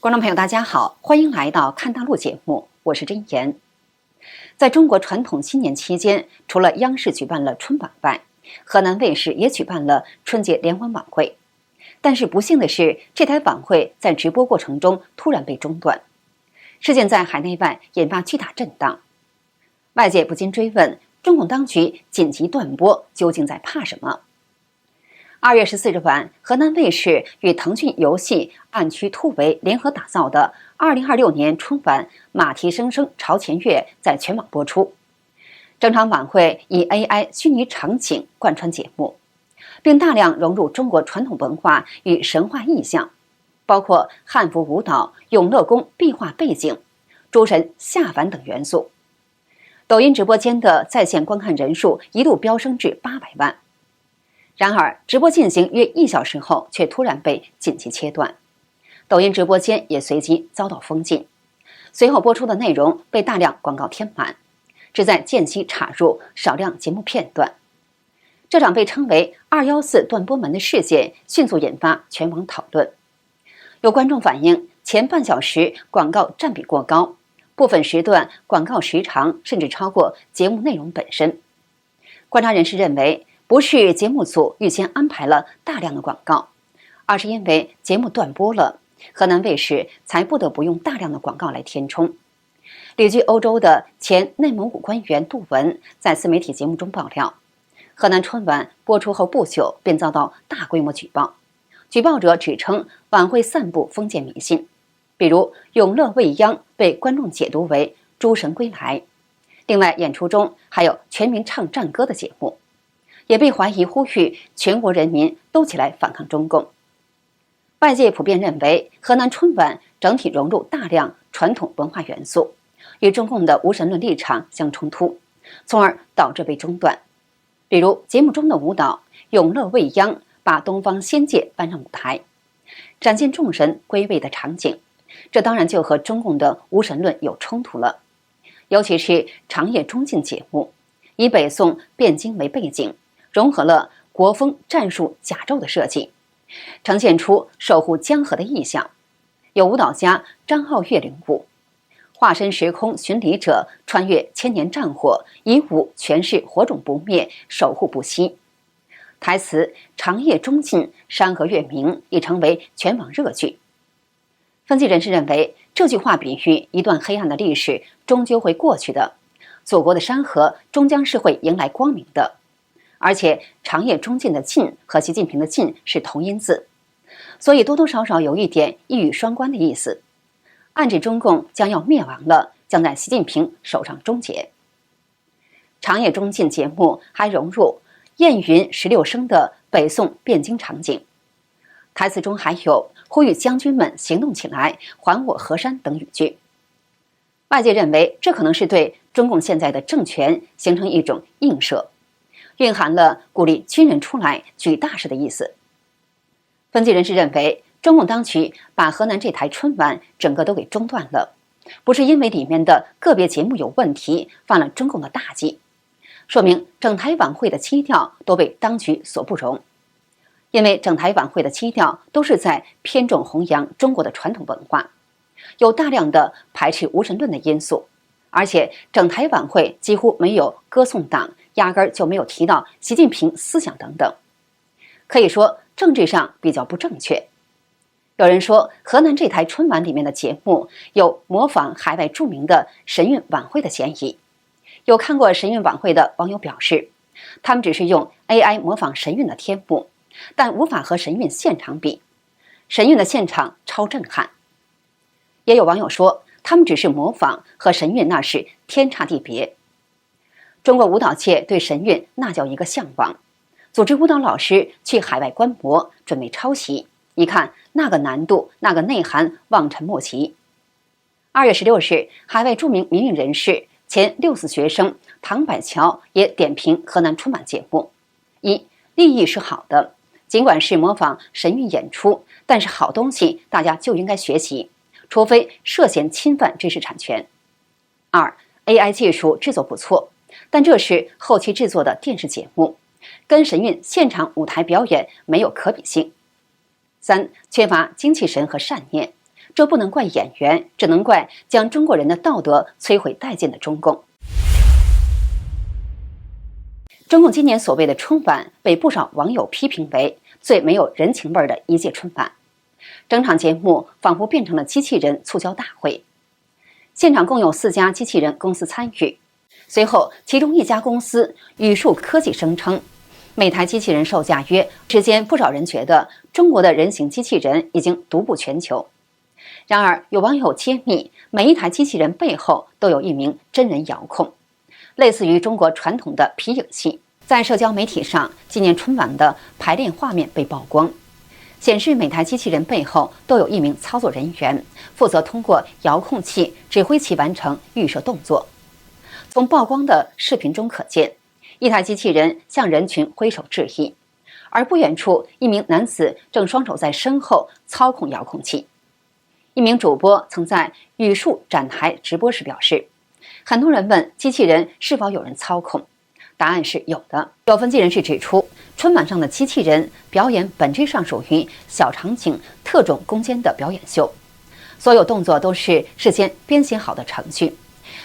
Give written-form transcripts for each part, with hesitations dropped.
观众朋友，大家好，欢迎来到看大陆节目，我是真言。在中国传统新年期间，除了央视举办了春晚外，河南卫视也举办了春节联欢晚会。但是不幸的是，这台晚会在直播过程中突然被中断，事件在海内外引发巨大震荡。外界不禁追问，中共当局紧急断播究竟在怕什么？2月14日晚，河南卫视与腾讯游戏暗区突围联合打造的2026年春晚《马蹄声声朝前跃》在全网播出。整场晚会以 AI 虚拟场景贯穿节目，并大量融入中国传统文化与神话意象，包括汉服舞蹈、永乐宫壁画背景、诸神下凡等元素。抖音直播间的在线观看人数一度飙升至800万。然而，直播进行约1小时后，却突然被紧急切断，抖音直播间也随即遭到封禁。随后播出的内容被大量广告填满，旨在间隙插入少量节目片段。这场被称为214断播门的事件迅速引发全网讨论。有观众反映，前半小时广告占比过高，部分时段广告时长甚至超过节目内容本身。观察人士认为，不是节目组预先安排了大量的广告，而是因为节目断播了，河南卫视才不得不用大量的广告来填充。旅居欧洲的前内蒙古官员杜文在自媒体节目中爆料，河南春晚播出后不久便遭到大规模举报，举报者指称晚会散布封建迷信，比如永乐未央被观众解读为诸神归来，另外演出中还有全民唱战歌的节目，也被怀疑呼吁全国人民都起来反抗中共。外界普遍认为，河南春晚整体融入大量传统文化元素，与中共的无神论立场相冲突，从而导致被中断。比如节目中的舞蹈永乐未央把东方仙界搬上舞台，展现众神归位的场景，这当然就和中共的无神论有冲突了。尤其是长夜中进节目，以北宋汴京为背景，融合了国风战术甲胄的设计，呈现出守护江河的意象。有舞蹈家张浩月领舞，化身时空巡礼者，穿越千年战火，以舞诠释火种不灭，守护不息。台词长夜中进，山河月明已成为全网热剧。分析人士认为，这句话比喻一段黑暗的历史终究会过去的，祖国的山河终将是会迎来光明的。而且长夜中进的进和习近平的进是同音字，所以多多少少有一点一语双关的意思，暗指中共将要灭亡了，将在习近平手上终结。长夜中进节目还融入燕云16声的北宋汴京场景，台词中还有呼吁将军们行动起来，还我河山等语句。外界认为，这可能是对中共现在的政权形成一种映射，蕴含了鼓励军人出来举大事的意思。分析人士认为，中共当局把河南这台春晚整个都给中断了，不是因为里面的个别节目有问题，犯了中共的大忌，说明整台晚会的基调都被当局所不容。因为整台晚会的基调都是在偏重弘扬中国的传统文化，有大量的排斥无神论的因素，而且整台晚会几乎没有歌颂党，压根儿就没有提到习近平思想等等，可以说政治上比较不正确。有人说，河南这台春晚里面的节目有模仿海外著名的神韵晚会的嫌疑。有看过神韵晚会的网友表示，他们只是用 AI 模仿神韵的天幕，但无法和神韵现场比，神韵的现场超震撼。也有网友说，他们只是模仿，和神韵那是天差地别。中国舞蹈界对神韵那叫一个向往，组织舞蹈老师去海外观摩，准备抄袭，一看那个难度，那个内涵望尘莫及。2月16日，海外著名民运人士前64学生唐百乔也点评河南春晚节目：一，立意是好的，尽管是模仿神韵演出，但是好东西大家就应该学习，除非涉嫌侵犯知识产权。2， AI 技术制作不错，但这是后期制作的电视节目，跟神韵现场舞台表演没有可比性。3，缺乏精气神和善念，这不能怪演员，只能怪将中国人的道德摧毁殆尽的中共。中共今年所谓的春晚被不少网友批评为最没有人情味的一届春晚，整场节目仿佛变成了机器人促销大会。现场共有4家机器人公司参与，随后其中一家公司宇树科技声称，每台机器人售价约，之间不少人觉得中国的人形机器人已经独步全球。然而有网友揭秘，每一台机器人背后都有一名真人遥控，类似于中国传统的皮影戏。在社交媒体上，今年春晚的排练画面被曝光，显示每台机器人背后都有一名操作人员，负责通过遥控器指挥其完成预设动作。从曝光的视频中可见，一台机器人向人群挥手致意，而不远处一名男子正双手在身后操控遥控器。一名主播曾在宇树展台直播时表示，很多人问机器人是否有人操控，答案是有的。有分析人士指出，春晚上的机器人表演本质上属于小场景特种攻坚的表演秀，所有动作都是事先编写好的程序，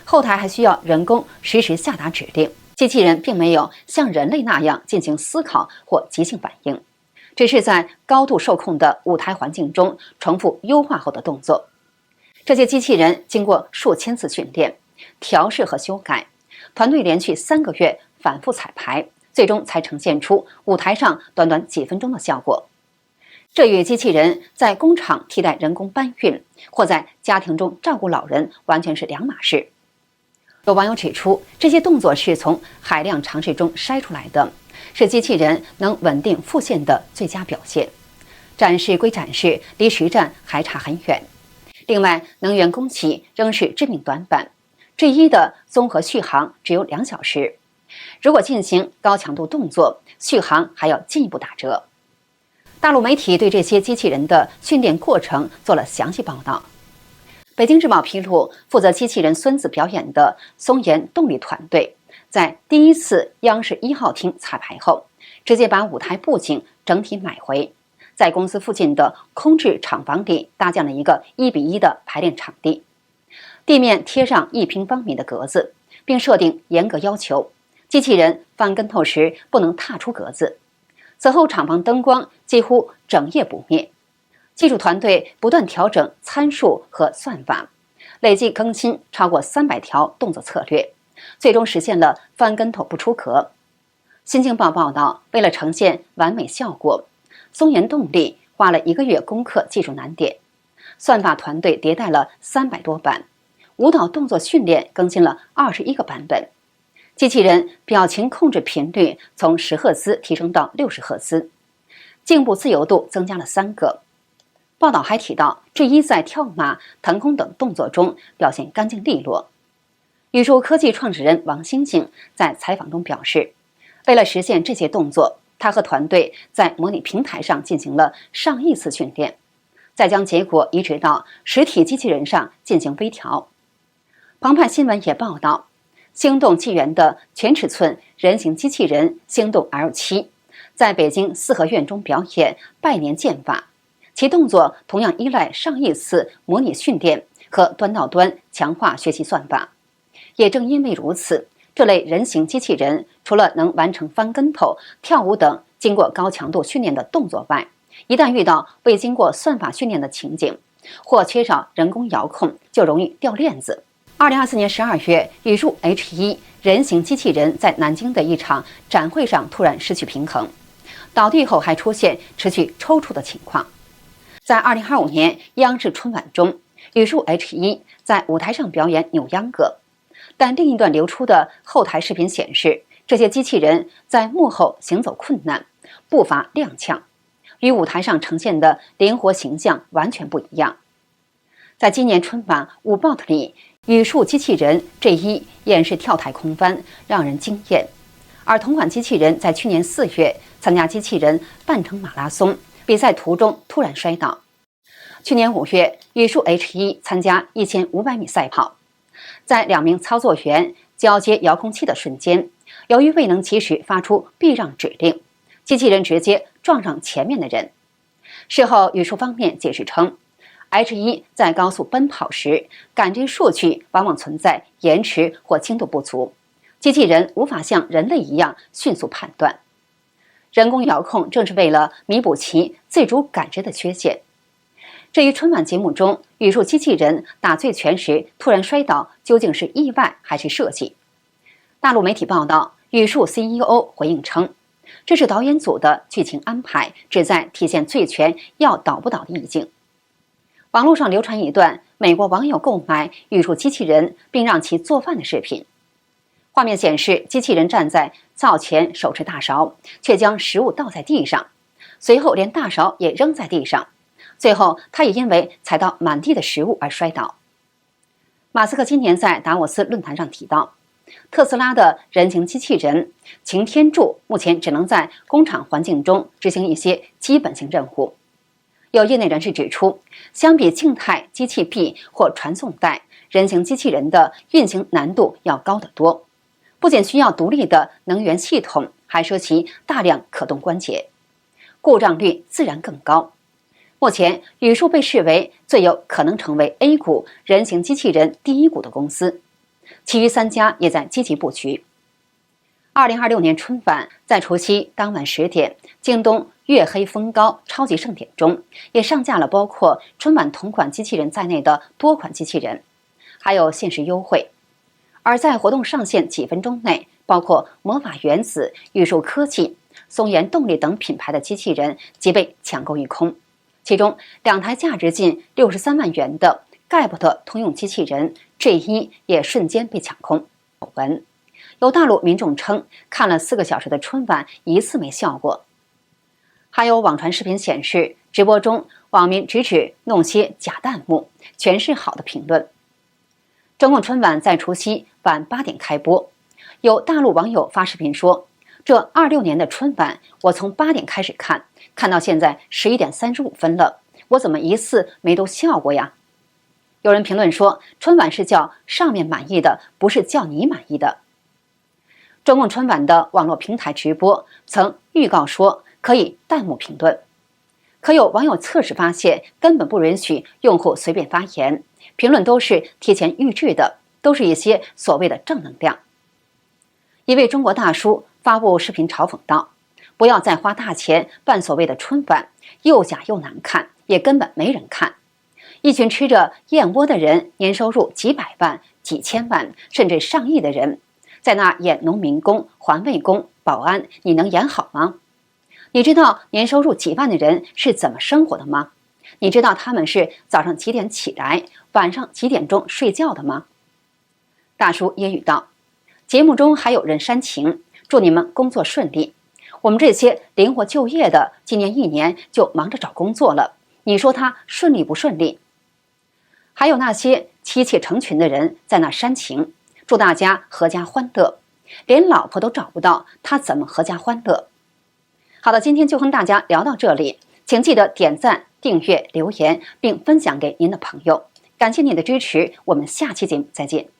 后台还需要人工实时下达指令。机器人并没有像人类那样进行思考或即兴反应，只是在高度受控的舞台环境中重复优化后的动作。这些机器人经过数千次训练、调试和修改，团队连续3个月反复彩排，最终才呈现出舞台上短短几分钟的效果。这与机器人在工厂替代人工搬运，或在家庭中照顾老人完全是两码事。有网友指出，这些动作是从海量尝试中筛出来的，是机器人能稳定复现的最佳表现。展示归展示，离实战还差很远。另外，能源供给仍是致命短板，G1的综合续航只有2小时，如果进行高强度动作，续航还要进一步打折。大陆媒体对这些机器人的训练过程做了详细报道。北京日报披露，负责机器人孙子表演的松岩动力团队，在第一次央视1号厅彩排后，直接把舞台布景整体买回，在公司附近的空置厂房里搭建了一个1:1的排练场地，地面贴上1平方米的格子，并设定严格要求，机器人翻跟头时不能踏出格子。此后厂房灯光几乎整夜不灭，技术团队不断调整参数和算法，累计更新超过300条动作策略，最终实现了翻跟头不出格。新京报报道，为了呈现完美效果，松岩动力花了1个月攻克技术难点，算法团队迭代了300多版，舞蹈动作训练更新了21个版本，机器人表情控制频率从10赫兹提升到60赫兹，颈部自由度增加了3个。报道还提到，G1在跳马、腾空等动作中表现干净利落。宇树科技创始人王新静在采访中表示，为了实现这些动作，他和团队在模拟平台上进行了上亿次训练，再将结果移植到实体机器人上进行微调。澎湃新闻也报道，星动纪元的全尺寸人形机器人星动 L7 在北京四合院中表演拜年剑法，其动作同样依赖上亿次模拟训练和端到端强化学习算法。也正因为如此，这类人形机器人除了能完成翻跟头、跳舞等经过高强度训练的动作外，一旦遇到未经过算法训练的情景，或缺少人工遥控，就容易掉链子。2024年12月，宇树 H1 人形机器人在南京的一场展会上突然失去平衡，倒地后还出现持续抽搐的情况。在2025年央视春晚中，宇树 H1 在舞台上表演扭秧歌，但另一段流出的后台视频显示，这些机器人在幕后行走困难，步伐踉跄，与舞台上呈现的灵活形象完全不一样。在今年春晚舞 bot 里，宇树机器人 G1 演示跳台空翻，让人惊艳。而同款机器人在去年4月参加机器人半程马拉松比赛途中突然摔倒。去年5月，宇树 H1 参加1500米赛跑，在2名操作员交接遥控器的瞬间，由于未能及时发出避让指令，机器人直接撞上前面的人。事后，宇树方面解释称 H1在高速奔跑时，感知数据往往存在延迟或精度不足，机器人无法像人类一样迅速判断。人工遥控正是为了弥补其自主感知的缺陷。至于春晚节目中语数机器人打醉拳时突然摔倒，究竟是意外还是设计？大陆媒体报道，语数 CEO 回应称，这是导演组的剧情安排，旨在体现醉拳要倒不倒的意境。网络上流传一段美国网友购买语数机器人并让其做饭的视频。画面显示，机器人站在灶前手持大勺，却将食物倒在地上，随后连大勺也扔在地上，最后他也因为踩到满地的食物而摔倒。马斯克今年在达沃斯论坛上提到，特斯拉的人形机器人擎天柱目前只能在工厂环境中执行一些基本性任务。有业内人士指出，相比静态机器臂或传送带，人形机器人的运行难度要高得多，不仅需要独立的能源系统，还涉及大量可动关节，故障率自然更高。目前，语数被视为最有可能成为 A 股人形机器人第一股的公司，其余3家也在积极布局。2026年春晚在除夕当晚10点，京东月黑风高超级盛典中，也上架了包括春晚同款机器人在内的多款机器人，还有限时优惠。而在活动上线几分钟内，包括魔法原子、语数科技、松岩动力等品牌的机器人即被抢购一空。其中2台价值近63万元的盖博特通用机器人 G1 也瞬间被抢空。有大陆民众称，看了4个小时的春晚一次没笑过。还有网传视频显示，直播中网民直指弄些假弹幕，全是好的评论。中共春晚在除夕晚8点开播，有大陆网友发视频说，这26年的春晚我从8点开始看，看到现在11点35分了，我怎么一次没都笑过呀？有人评论说，春晚是叫上面满意的，不是叫你满意的。中共春晚的网络平台直播曾预告说可以弹幕评论，可有网友测试发现根本不允许用户随便发言，评论都是提前预制的，都是一些所谓的正能量。一位中国大叔发布视频嘲讽道，不要再花大钱办所谓的春晚，又假又难看，也根本没人看。一群吃着燕窝的人，年收入几百万、几千万，甚至上亿的人，在那演农民工、环卫工、保安，你能演好吗？你知道年收入几万的人是怎么生活的吗？你知道他们是早上几点起来，晚上几点钟睡觉的吗？大叔揶揄道，节目中还有人煽情，祝你们工作顺利。我们这些灵活就业的，今年1年就忙着找工作了，你说他顺利不顺利？还有那些妻妾成群的人在那煽情，祝大家阖家欢乐，连老婆都找不到，他怎么阖家欢乐？好的，今天就跟大家聊到这里，请记得点赞、订阅、留言，并分享给您的朋友。感谢您的支持，我们下期节目再见。